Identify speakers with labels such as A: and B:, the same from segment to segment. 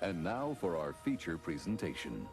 A: And now for our feature presentation.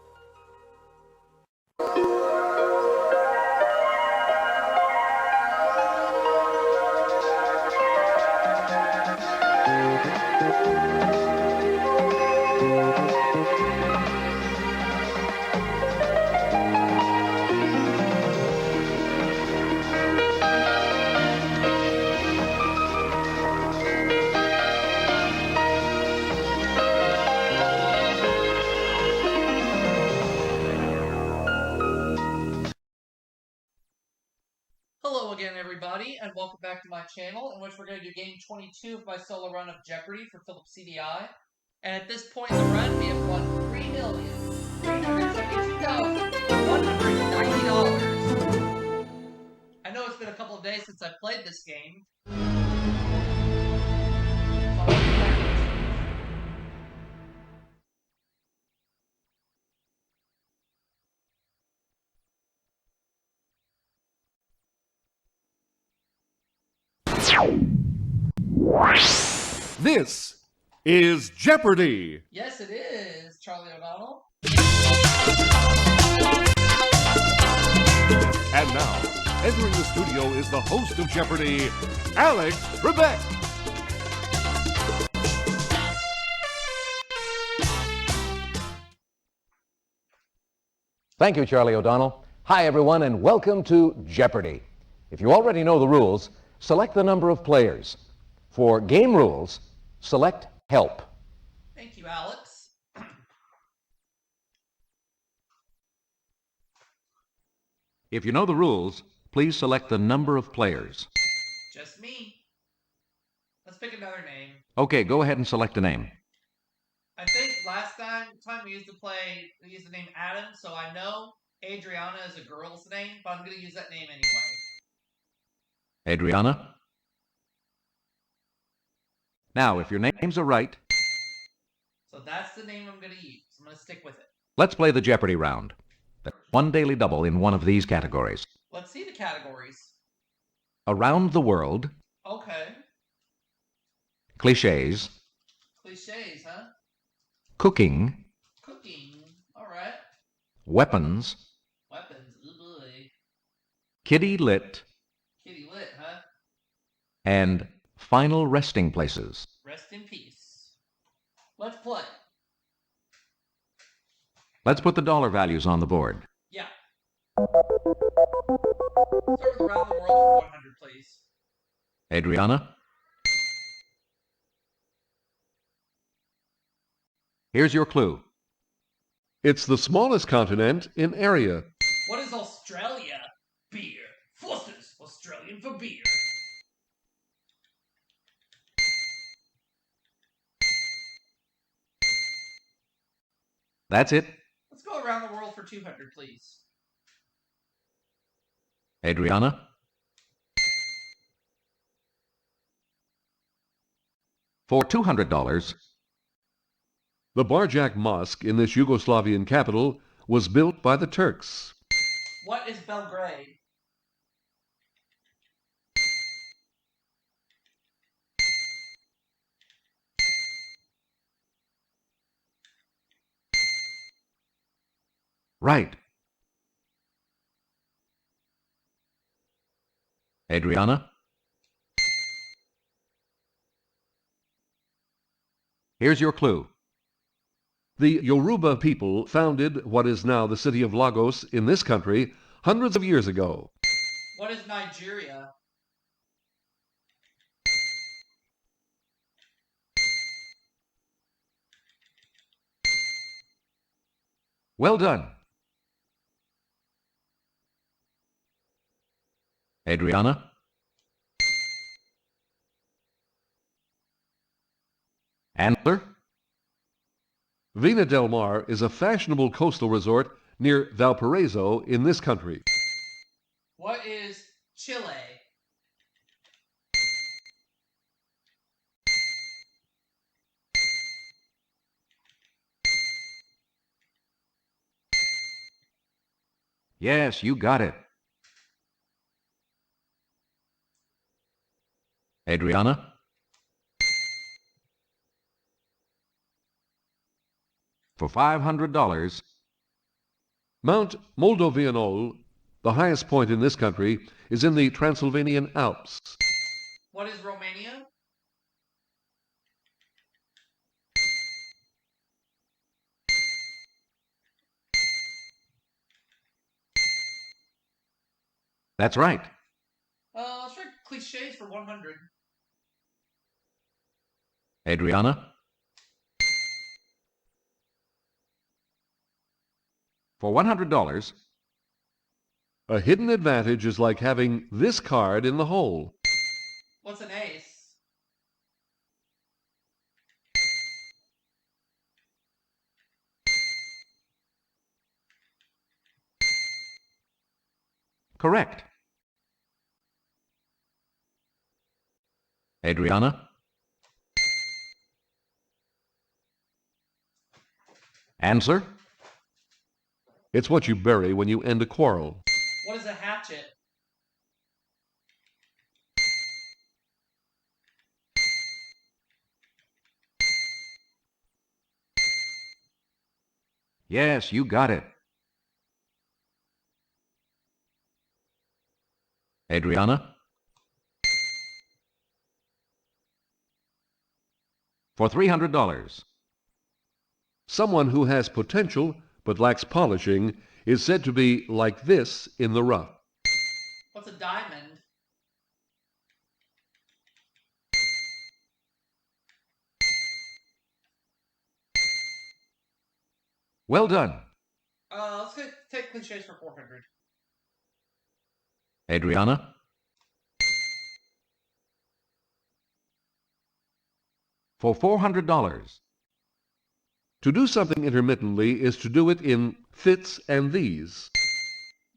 B: Hello again, everybody, and welcome back to my channel, in which we're going to do game 22 of my solo run of Jeopardy for Philips CDI. And at this point in the run, we have won $3,372,190. I know it's been a couple of days since I played this game.
C: This is Jeopardy!
B: Yes, it is, Charlie O'Donnell.
C: And now, entering the studio is the host of Jeopardy, Alex Trebek.
D: Thank you, Charlie O'Donnell. Hi, everyone, and welcome to Jeopardy! If you already know the rules, select the number of players. For game rules, select Help.
B: Thank you, Alex.
D: If you know the rules, please select the number of players.
B: Just me. Let's pick another name.
D: Okay, go ahead and select a name.
B: I think last time we used the name Adam, so I know Adriana is a girl's name, but I'm going to use that name anyway.
D: Adriana? Now, if your names are right,
B: So that's the name I'm going to use. I'm going to stick with it.
D: let's play the Jeopardy round. That's one daily double in one of these categories.
B: Let's see the categories.
D: Around the world,
B: Okay.
D: cliches,
B: Cliches, huh?
D: cooking,
B: Cooking. All right.
D: weapons,
B: Weapons. Ooh, boy.
D: kitty lit,
B: Kitty lit, huh?
D: and final resting places.
B: Rest in peace. Let's play.
D: Let's put the dollar values on the board.
B: Yeah. Start with around the world for 100, please.
D: Adriana? Here's your clue.
C: It's the smallest continent in area.
B: What is Australia? Beer. Foster's Australian for beer.
D: That's it.
B: Let's go around the world for 200, please.
D: Adriana? For $200,
C: The Barjak Mosque in this Yugoslavian capital was built by the Turks.
B: What is Belgrade?
D: right. Adriana? Here's your clue.
C: The Yoruba people founded what is now the city of Lagos in this country hundreds of years ago.
B: What is Nigeria?
D: Well done. Adriana? Answer?
C: Vina del Mar is a fashionable coastal resort near Valparaiso in this country.
B: What is Chile?
D: Yes, you got it. Adriana? For $500,
C: Mount Moldovianol, the highest point in this country, is in the Transylvanian Alps.
B: What is Romania?
D: that's right.
B: Let's try cliches for 100.
D: Adriana? For $100,
C: A hidden advantage is like having this card in the hole.
B: What's an ace?
D: correct. Adriana? Answer?
C: It's what you bury when you end a quarrel.
B: What is a hatchet?
D: Yes, you got it. Adriana? For $300,
C: Someone who has potential but lacks polishing is said to be like this in the rough.
B: What's a diamond?
D: well done.
B: Take cliches for 400.
D: Adriana? For $400,
C: To do something intermittently is to do it in fits and these.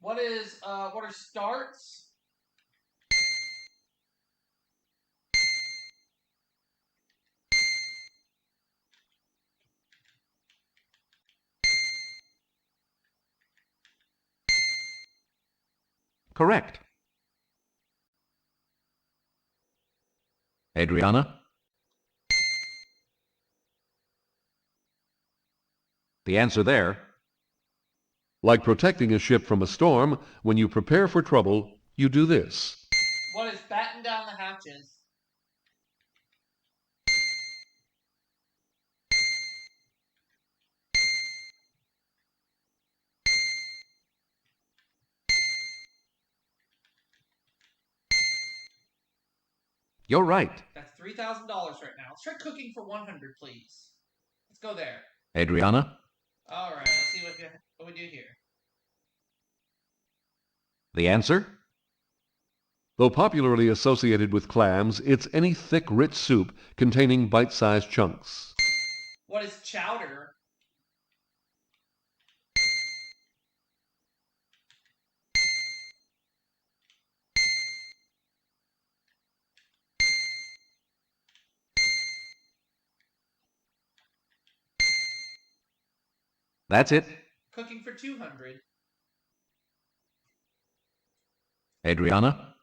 B: What are starts?
D: correct. Adriana? The answer there,
C: Like protecting a ship from a storm, when you prepare for trouble, you do this.
B: What is batten down the hatches?
D: you're right.
B: That's $3,000 right now. Let's try cooking for 100, please. Let's go there.
D: Adriana?
B: All right, let's see what we do here.
D: The answer?
C: Though popularly associated with clams, it's any thick, rich soup containing bite-sized chunks.
B: What is chowder?
D: That's it.
B: Cooking for 200.
D: Adriana?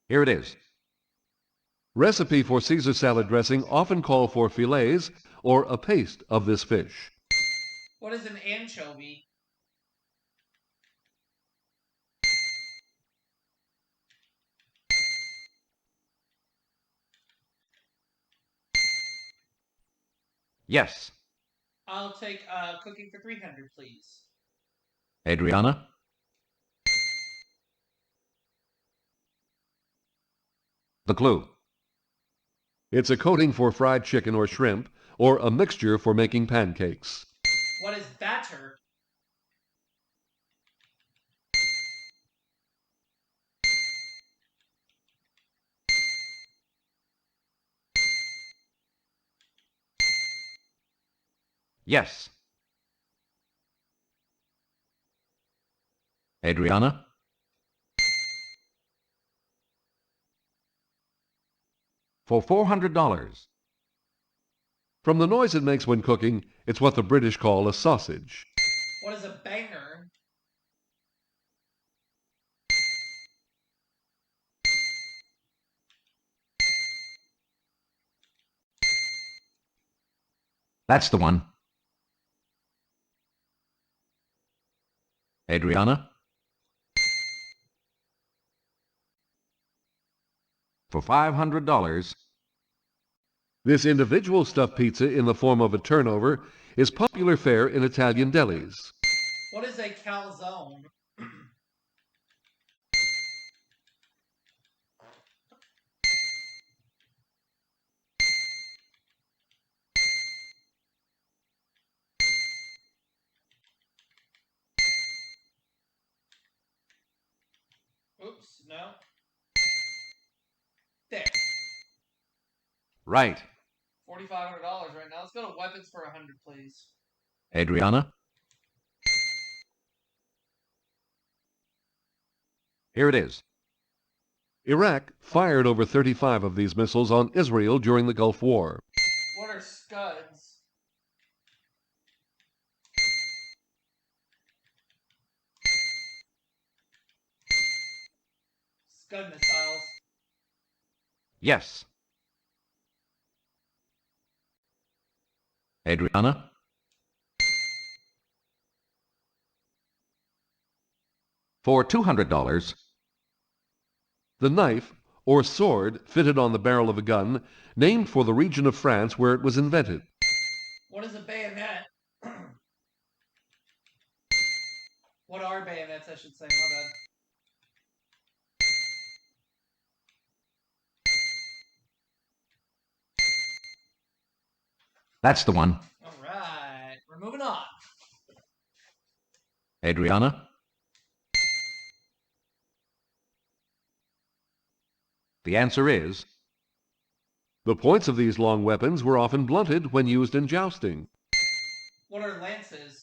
D: Here it is.
C: Recipe for Caesar salad dressing often call for fillets or a paste of this fish.
B: What is an anchovy?
D: Yes.
B: I'll take cooking for 300, please.
D: Adriana? The clue.
C: It's a coating for fried chicken or shrimp, or a mixture for making pancakes.
B: What is batter?
D: Yes. Adriana? For $400.
C: From the noise it makes when cooking, it's what the British call a sausage.
B: What is a banger?
D: That's the one. Adriana? For $500,
C: This individual stuffed pizza in the form of a turnover is popular fare in Italian delis.
B: What is a calzone? Oops, no. There.
D: right.
B: $4,500 right now. Let's go to weapons for 100, please.
D: Adriana? Here it is.
C: Iraq fired over 35 of these missiles on Israel during the Gulf War.
B: What are scuds? Scud missiles.
D: Yes. Adriana? For $200,
C: The knife, or sword, fitted on the barrel of a gun, named for the region of France where it was invented.
B: What is a bayonet? What are bayonets, I should say. My bad.
D: that's the one.
B: All right. We're moving on.
D: Adriana? The answer is
C: The points of these long weapons were often blunted when used in jousting.
B: What are lances?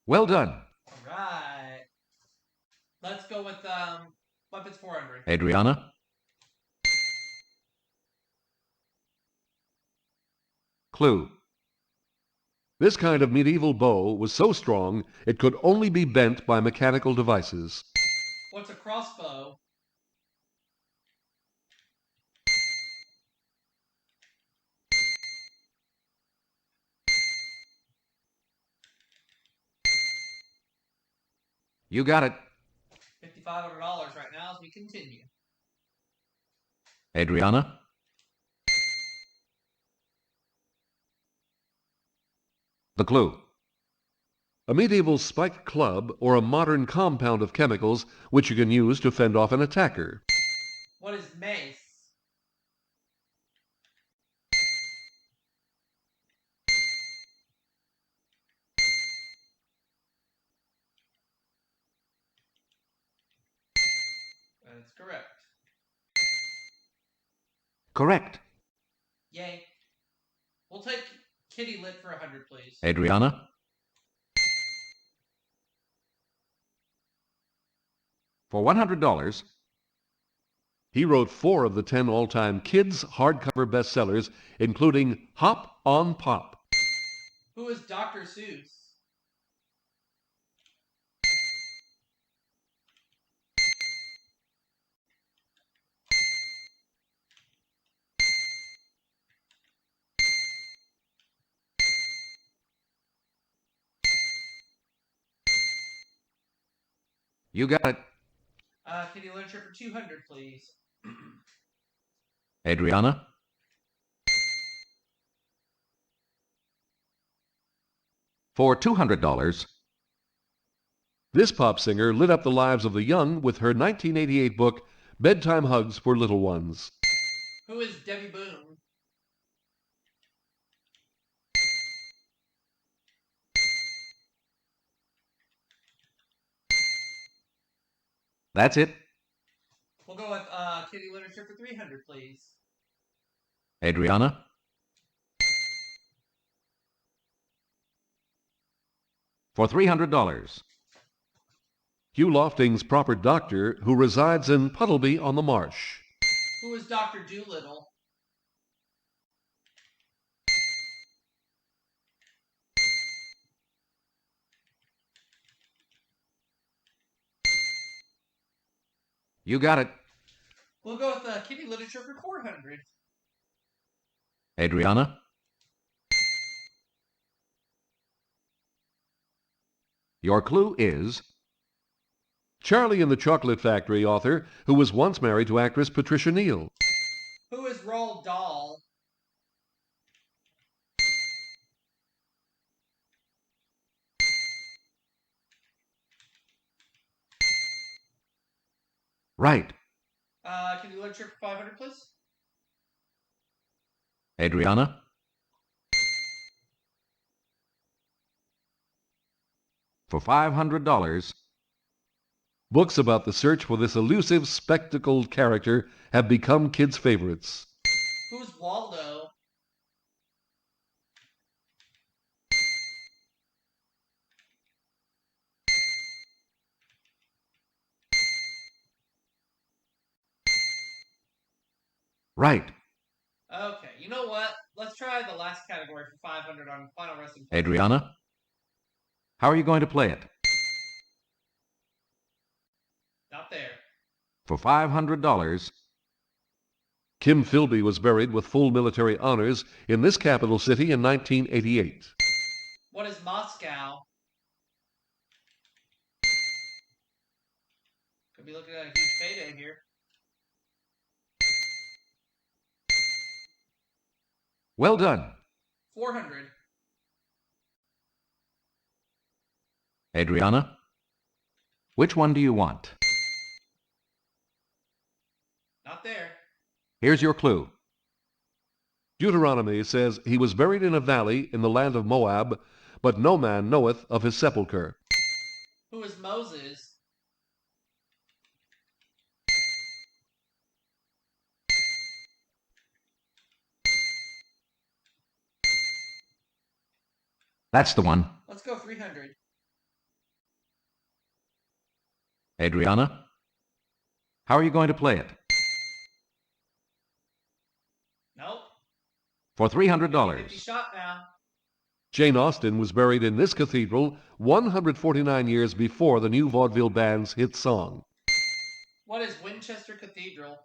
D: well done.
B: All right. Let's go with weapons 400.
D: Adriana? Clue.
C: This kind of medieval bow was so strong it could only be bent by mechanical devices.
B: What's a crossbow?
D: You got it.
B: $5,500 right now as we continue.
D: Adriana? The clue.
C: A medieval spiked club or a modern compound of chemicals which you can use to fend off an attacker.
B: What is mace? That's correct.
D: Correct.
B: Yay. We'll take kitty lit for 100, please.
D: Adriana? For $100,
C: He wrote 4 of the 10 all-time kids' hardcover bestsellers, including Hop on Pop.
B: Who is Dr. Seuss?
D: you got it.
B: Kitty literature for 200, please.
D: Adriana? For $200,
C: This pop singer lit up the lives of the young with her 1988 book, Bedtime Hugs for Little Ones.
B: Who is Debbie Boone?
D: that's it.
B: We'll go with kitty literature for 300, please.
D: Adriana? For $300,
C: Hugh Lofting's proper doctor who resides in Puddleby on the Marsh.
B: Who is Dr. Doolittle?
D: You got it.
B: We'll go with kitty literature for 400.
D: Adriana? Your clue is
C: Charlie and the Chocolate Factory author who was once married to actress Patricia Neal.
B: Who is Roald Dahl?
D: right.
B: Kitty literature for 500, please.
D: Adriana? For $500,
C: Books about the search for this elusive, spectacled character have become kids' favorites.
B: Who's Waldo?
D: right.
B: Okay, you know what? Let's try the last category for 500 on Final Resting Place.
D: Adriana? How are you going to play it?
B: Not there.
D: For $500,
C: Kim Philby was buried with full military honors in this capital city in 1988.
B: What is Moscow? Could be looking at a huge payday here.
D: well done.
B: 400.
D: Adriana? Which one do you want?
B: Not there.
D: Here's your clue.
C: Deuteronomy says he was buried in a valley in the land of Moab, but no man knoweth of his sepulchre.
B: Who is Moses?
D: That's the one.
B: Let's go 300.
D: Adriana? How are you going to play it?
B: Nope.
D: For
B: Fifty
D: $300.
B: shot now.
C: Jane Austen was buried in this cathedral 149 years before the new vaudeville band's hit song.
B: What is Winchester Cathedral?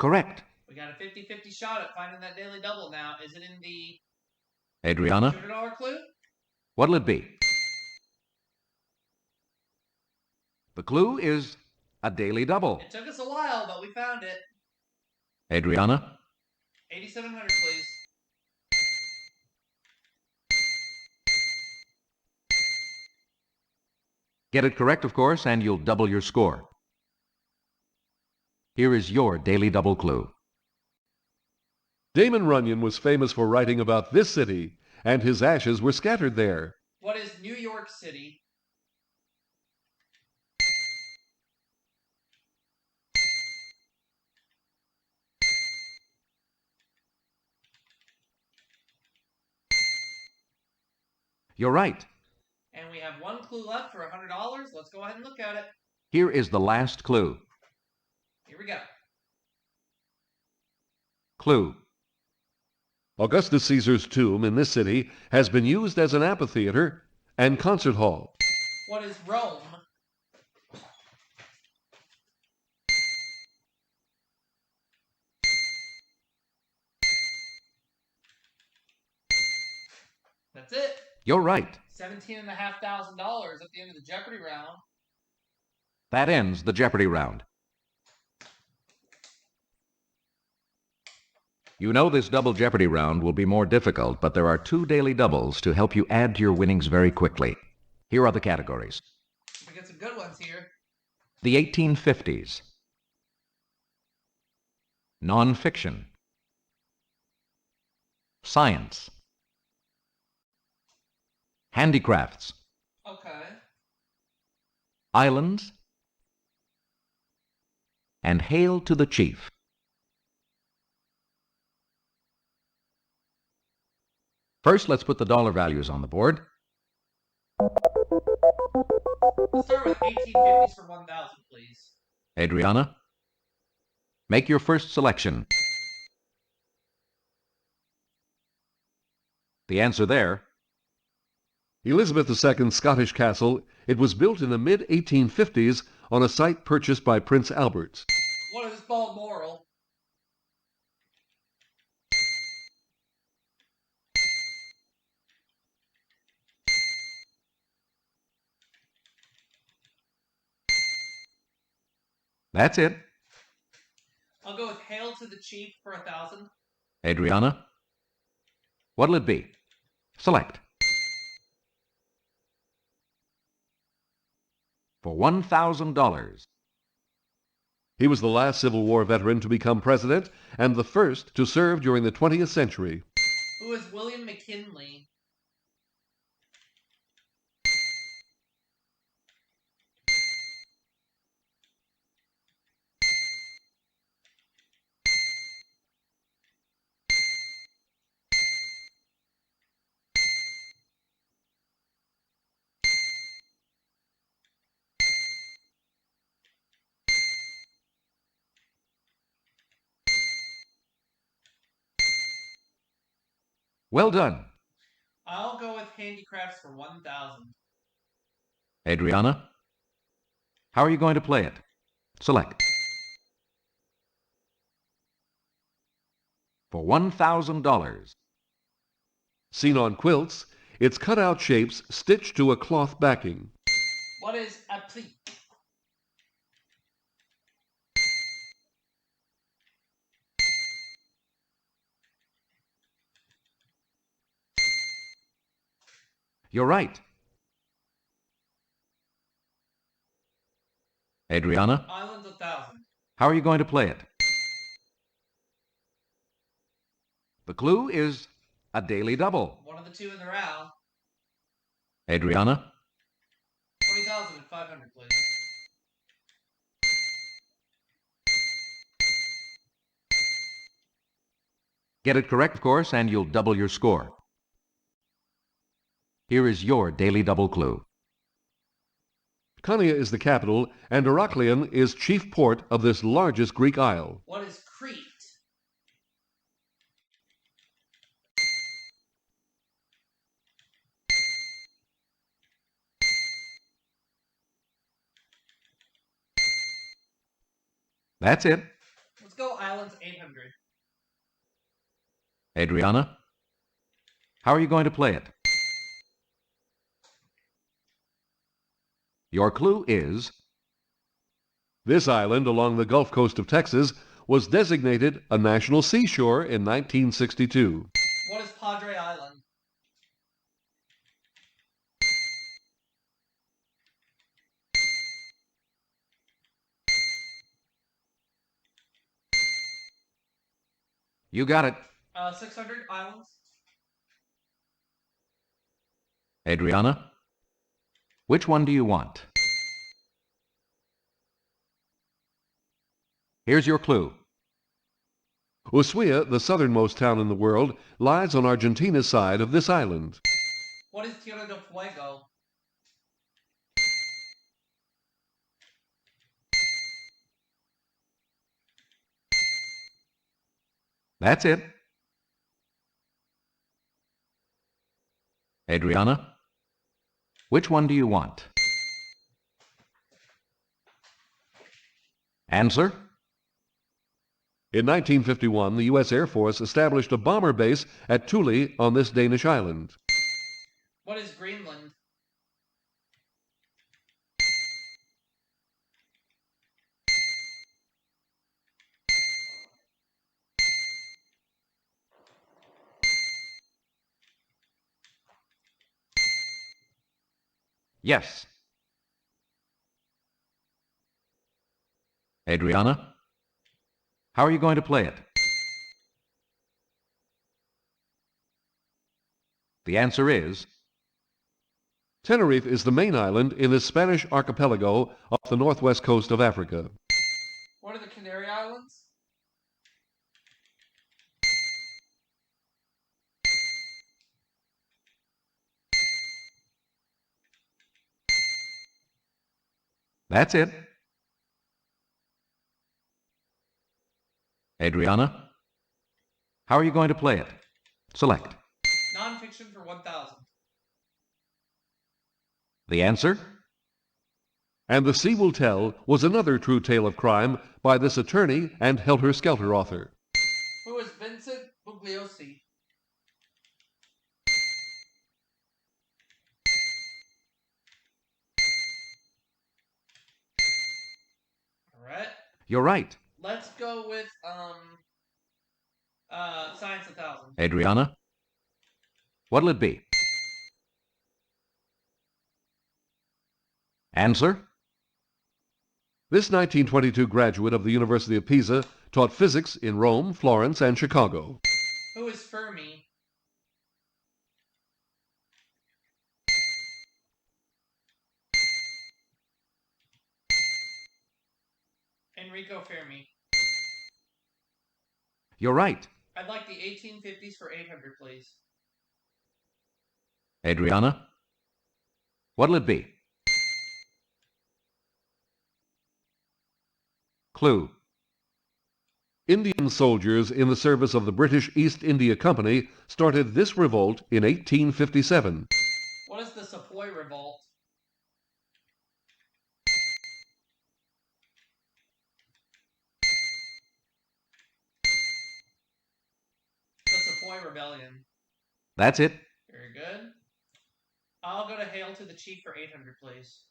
D: Correct.
B: We got a 50-50 shot at finding that daily double now. Is it in the
D: Adriana?
B: $200 clue?
D: What'll it be? The clue is a daily double.
B: It took us a while, but we found it.
D: Adriana?
B: 8,700, please.
D: Get it correct, of course, and you'll double your score. Here is your daily double clue.
C: Damon Runyon was famous for writing about this city, and his ashes were scattered there.
B: What is New York City?
D: You're right.
B: And we have one clue left for $100. Let's go ahead and look at it.
D: Here is the last clue.
B: Here we go.
D: Clue.
C: Augustus Caesar's tomb in this city has been used as an amphitheater and concert hall.
B: What is Rome? That's it.
D: You're right.
B: $17,500 at the end of the Jeopardy round.
D: That ends the Jeopardy round. You know this double Jeopardy round will be more difficult, but there are 2 daily doubles to help you add to your winnings very quickly. Here are the categories.
B: We get some good ones here.
D: The 1850s. Nonfiction. Science. Handicrafts.
B: Okay.
D: Islands. And Hail to the Chief. First, let's put the dollar values on the board.
B: Let's start with 1850s for 1,000, please.
D: Adriana, make your first selection. The answer there.
C: Elizabeth II's Scottish castle. It was built in the mid-1850s on a site purchased by Prince Albert.
B: What is Balmoral?
D: That's it.
B: I'll go with Hail to the Chief for 1,000.
D: Adriana? What'll it be? Select. For $1,000.
C: He was the last Civil War veteran to become president and the first to serve during the 20th century.
B: Who is William McKinley?
D: Well done.
B: I'll go with Handicrafts for 1,000.
D: Adriana? How are you going to play it? Select. For $1,000.
C: Seen on quilts, it's cut-out shapes stitched to a cloth backing.
B: What is applique?
D: You're right. Adriana?
B: Islands 1,000.
D: How are you going to play it? The clue is a daily double.
B: One of the two in the row.
D: Adriana?
B: 20,500, please.
D: Get it correct, of course, and you'll double your score. Here is your daily double clue.
C: Konya is the capital, and Heraklion is chief port of this largest Greek isle.
B: What is Crete?
D: That's it.
B: Let's go Islands 800.
D: Adriana? How are you going to play it? Your clue is
C: This island along the Gulf Coast of Texas was designated a national seashore in 1962.
B: What is Padre Island?
D: You got it.
B: 600 Islands.
D: Adriana? Which one do you want? Here's your clue.
C: Ushuaia, the southernmost town in the world, lies on Argentina's side of this island.
B: What is Tierra del Fuego?
D: That's it. Adriana? Which one do you want? Answer?
C: In 1951, the U.S. Air Force established a bomber base at Thule on this Danish island.
B: What is Greenland?
D: Yes. Adriana? How are you going to play it? The answer is
C: Tenerife is the main island in the Spanish archipelago off the northwest coast of Africa.
B: What are the Canary Islands?
D: That's it. Adriana? How are you going to play it? Select.
B: Nonfiction 1,000.
D: The answer?
C: And The Sea Will Tell was another true tale of crime by this attorney and helter-skelter author.
B: Who is Vincent Bugliosi? All right.
D: You're right.
B: Let's go with Science 1000.
D: Adriana? What'll it be? Answer?
C: This 1922 graduate of the University of Pisa taught physics in Rome, Florence, and Chicago.
B: Who is Fermi? Enrico Fermi.
D: You're right.
B: I'd like the 1850s for 800, please.
D: Adriana? What'll it be? Clue.
C: Indian soldiers in the service of the British East India Company started this revolt in 1857.
B: What is the Sepoy Revolt? The Sepoy Rebellion.
D: That's it.
B: Very good. I'll go to Hail to the Chief for 800, please.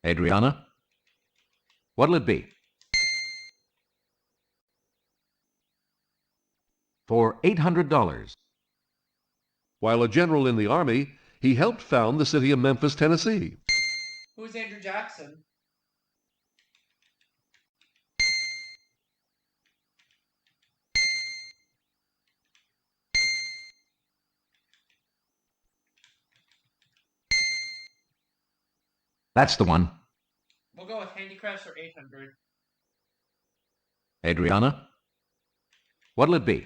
D: Adriana? What'll it be? For $800.
C: While a general in the Army, he helped found the city of Memphis, Tennessee.
B: Who is Andrew Jackson?
D: That's the one.
B: We'll go with Handicrafts for 800.
D: Adriana? What'll it be?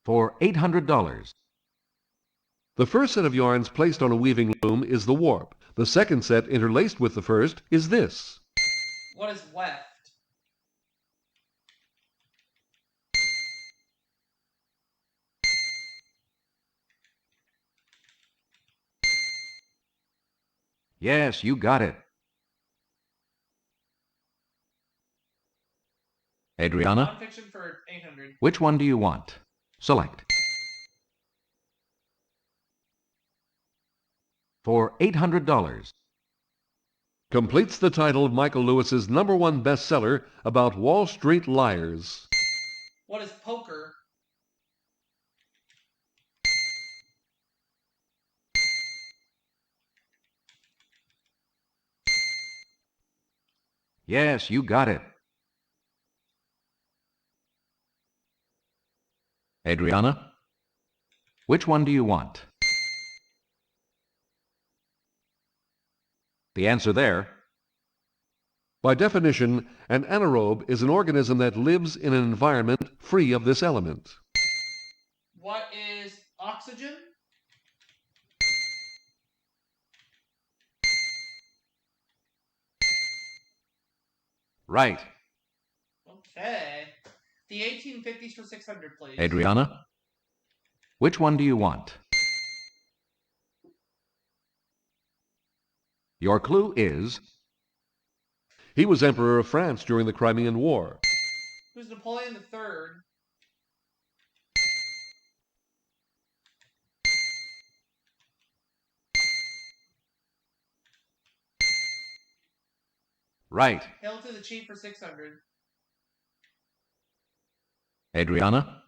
D: For $800.
C: The first set of yarns placed on a weaving loom is the warp. The second set interlaced with the first is this.
B: What is weft?
D: Yes, you got it. Adriana?
B: Nonfiction for 800.
D: Which one do you want? Select. For $800.
C: Completes the title of Michael Lewis's #1 bestseller about Wall Street liars.
B: What is poker?
D: Yes, you got it. Adriana? Which one do you want? The answer there.
C: By definition, an anaerobe is an organism that lives in an environment free of this element.
B: What is oxygen?
D: Right.
B: Okay. The 1850s for 600, please.
D: Adriana? Which one do you want? Your clue is...
C: He was Emperor of France during the Crimean War.
B: Who's Napoleon III?
D: Right.
B: Hail to the Chief for 600.
D: Adriana?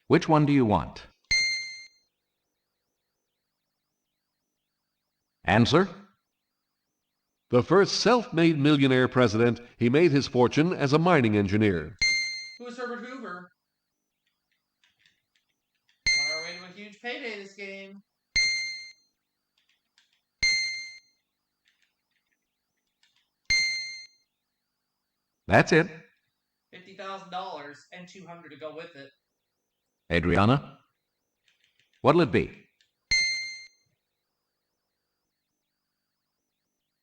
D: Which one do you want? Answer?
C: The first self-made millionaire president, he made his fortune as a mining engineer.
B: Who is Herbert Hoover? On our way to a huge payday this game.
D: That's it.
B: $50,000 and 200 to go with it.
D: Adriana? What'll it be?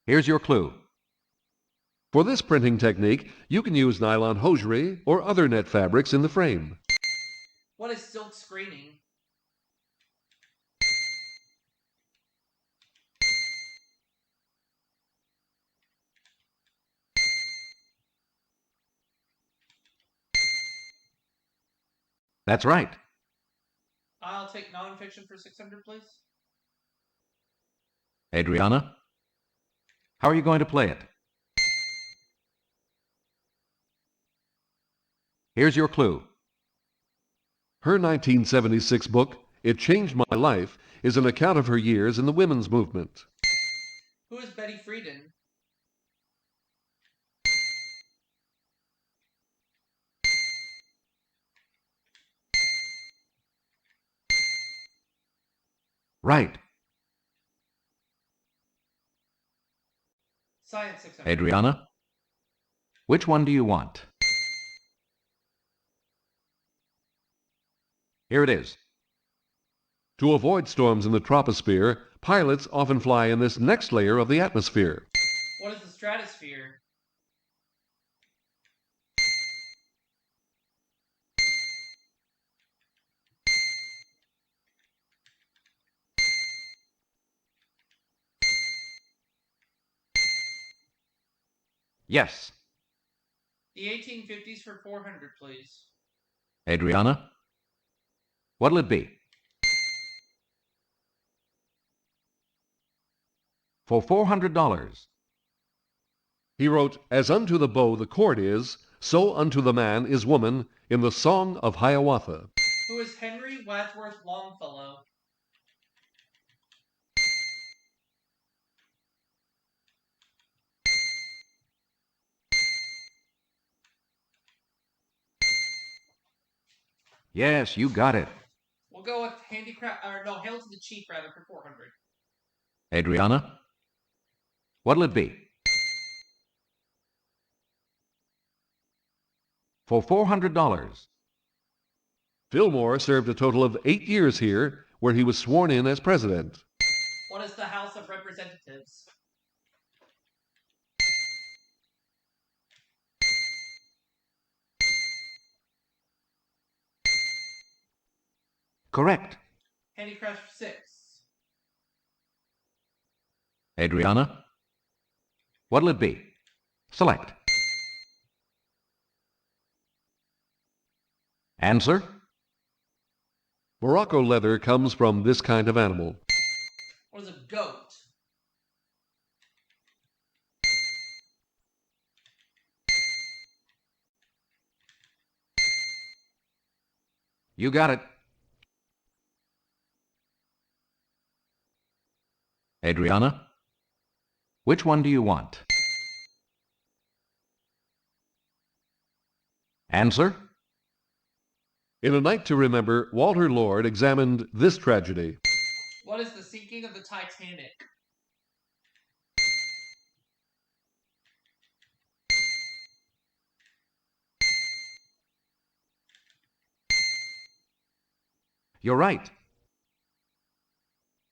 D: Here's your clue.
C: For this printing technique, you can use nylon hosiery or other net fabrics in the frame.
B: What is silk screening?
D: That's right.
B: I'll take nonfiction for 600, please.
D: Adriana, how are you going to play it? Here's your clue.
C: Her 1976 book, It Changed My Life, is an account of her years in the women's movement.
B: Who is Betty Friedan?
D: Right.
B: Science 600.
D: Adriana, which one do you want? Here it is.
C: To avoid storms in the troposphere, pilots often fly in this next layer of the atmosphere.
B: What is the stratosphere?
D: Yes.
B: The 1850s for 400, please.
D: Adriana, what'll it be? For $400.
C: He wrote, "As unto the bow the cord is, so unto the man is woman," in the Song of Hiawatha.
B: Who is Henry Wadsworth Longfellow?
D: Yes, you got it.
B: We'll go with Handicraft, or no, Hail to the Chief, rather, for 400.
D: Adriana, what'll it be? For $400.
C: Fillmore served a total of 8 years here, where he was sworn in as president.
B: What is the House of Representatives?
D: Correct.
B: Handicraft 6.
D: Adriana, what'll it be? Select. Answer?
C: Morocco leather comes from this kind of animal.
B: What is a goat?
D: You got it. Adriana, which one do you want? Answer?
C: In A Night to Remember, Walter Lord examined this tragedy.
B: What is the sinking of the Titanic?
D: You're right.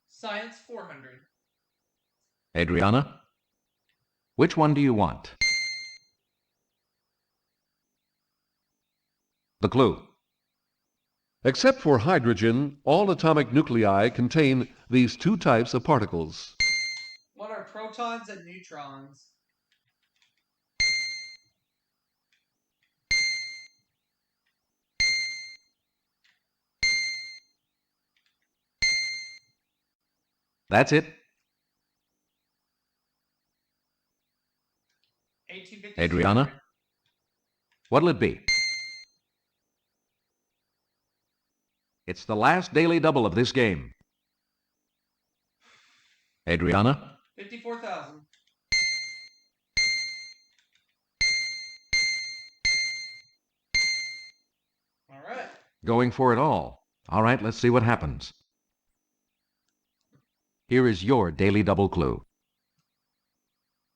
B: Science 400.
D: Adriana, which one do you want? The clue.
C: Except for hydrogen, all atomic nuclei contain these two types of particles.
B: What are protons and neutrons?
D: That's it.
B: 1850.
D: Adriana, what'll it be? It's the last daily double of this game. Adriana,
B: 54,000. All right.
D: going for it all. All right, let's see what happens. Here is your daily double clue.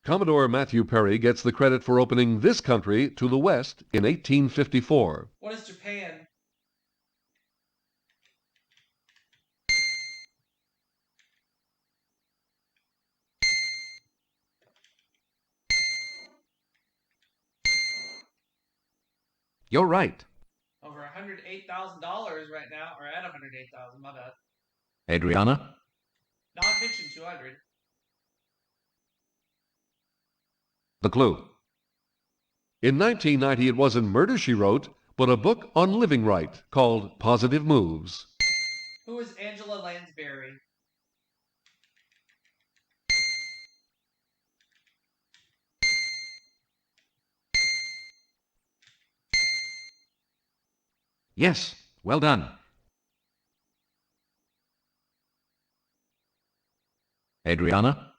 C: Commodore Matthew Perry gets the credit for opening this country to the West in 1854.
B: What is Japan?
D: You're right.
B: Over $108,000 right now, or at 108,000. My bad.
D: Adriana?
B: Non-fiction 200.
D: The clue.
C: In 1990, it wasn't Murder, She Wrote, but a book on living right called Positive Moves.
B: Who is Angela Lansbury?
D: Yes, well done. Adriana?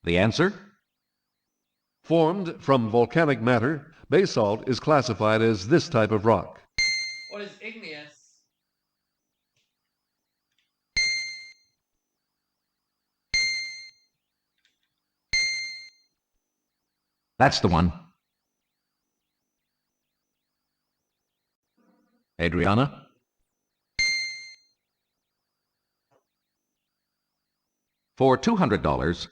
D: The answer?
C: Formed from volcanic matter, basalt is classified as this type of rock.
B: What is igneous?
D: That's the one. Adriana? For $200,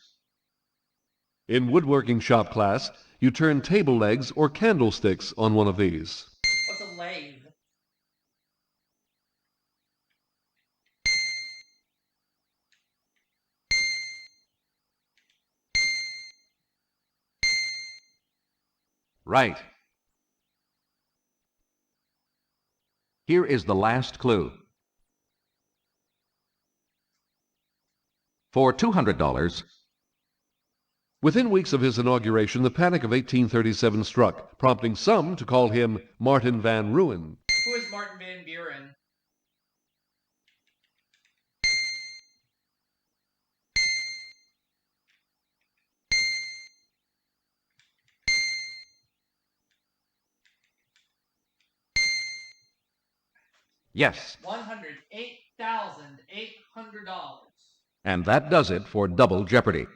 C: In woodworking shop class, you turn table legs or candlesticks on one of these.
B: What's a lathe?
D: right. Here is the last clue. For $200,
C: Within weeks of his inauguration, the Panic of 1837 struck, prompting some to call him Martin Van Ruin.
B: Who is Martin Van Buren?
D: yes.
B: $108,800.
D: And that does it for Double Jeopardy.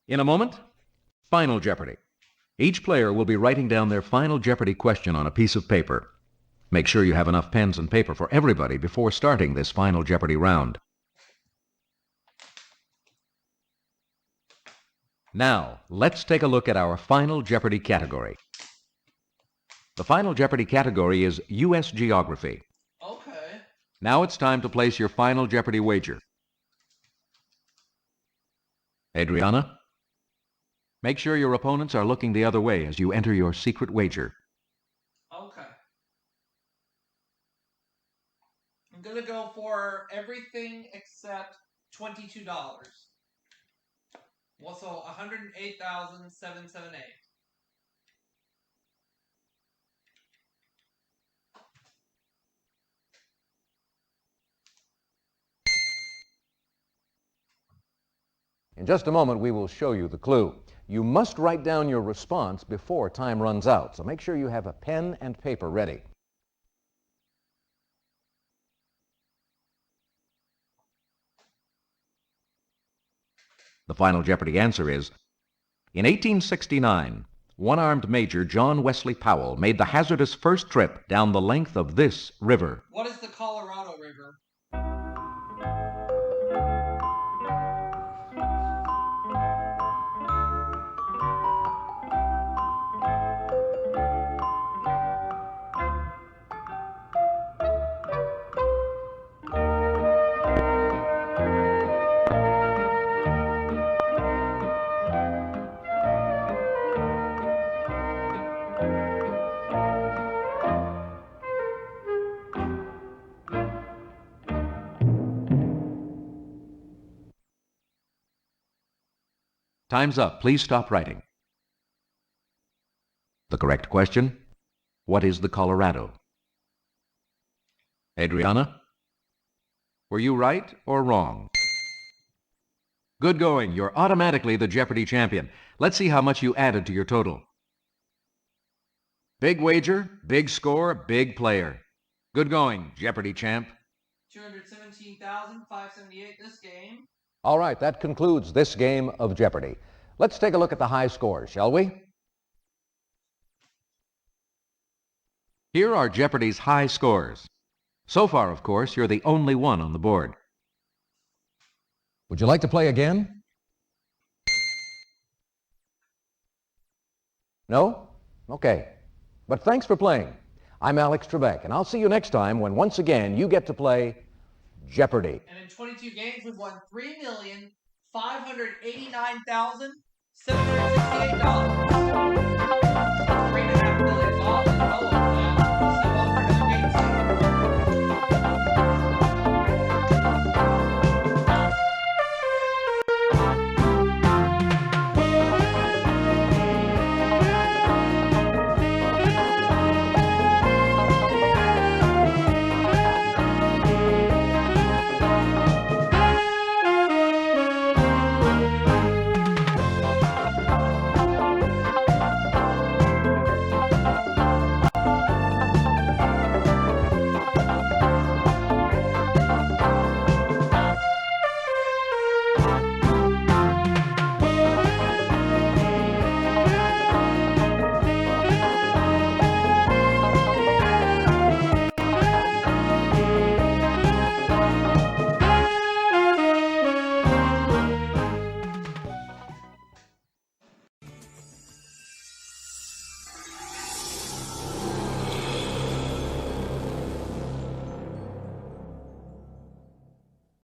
D: In a moment, Final Jeopardy. Each player will be writing down their Final Jeopardy question on a piece of paper. Make sure you have enough pens and paper for everybody before starting this Final Jeopardy round. Now, let's take a look at our Final Jeopardy category. The Final Jeopardy category is U.S. Geography.
B: Okay.
D: Now it's time to place your Final Jeopardy wager. Adriana? Make sure your opponents are looking the other way as you enter your secret wager.
B: Okay. I'm going to go for everything except $22. Well, so $108,778.
D: In just a moment, we will show you the clue. You must write down your response before time runs out, so make sure you have a pen and paper ready. The Final Jeopardy answer is, in 1869, one-armed Major John Wesley Powell made the hazardous first trip down the length of this river.
B: What is the Colorado River?
D: Time's up. Please stop writing. The correct question, what is the Colorado? Adriana? Were you right or wrong? Good going. You're automatically the Jeopardy champion. Let's see how much you added to your total. Big wager, big score, big player. Good going, Jeopardy champ.
B: $217,578 this game.
D: All right, that concludes this game of Jeopardy. Let's take a look at the high scores, shall we? Here are Jeopardy's high scores. So far, of course, you're the only one on the board. Would you like to play again? No? Okay. But thanks for playing. I'm Alex Trebek, and I'll see you next time when once again you get to play Jeopardy!
B: And in 22 games, we've won $3,589,768. $3.5 million.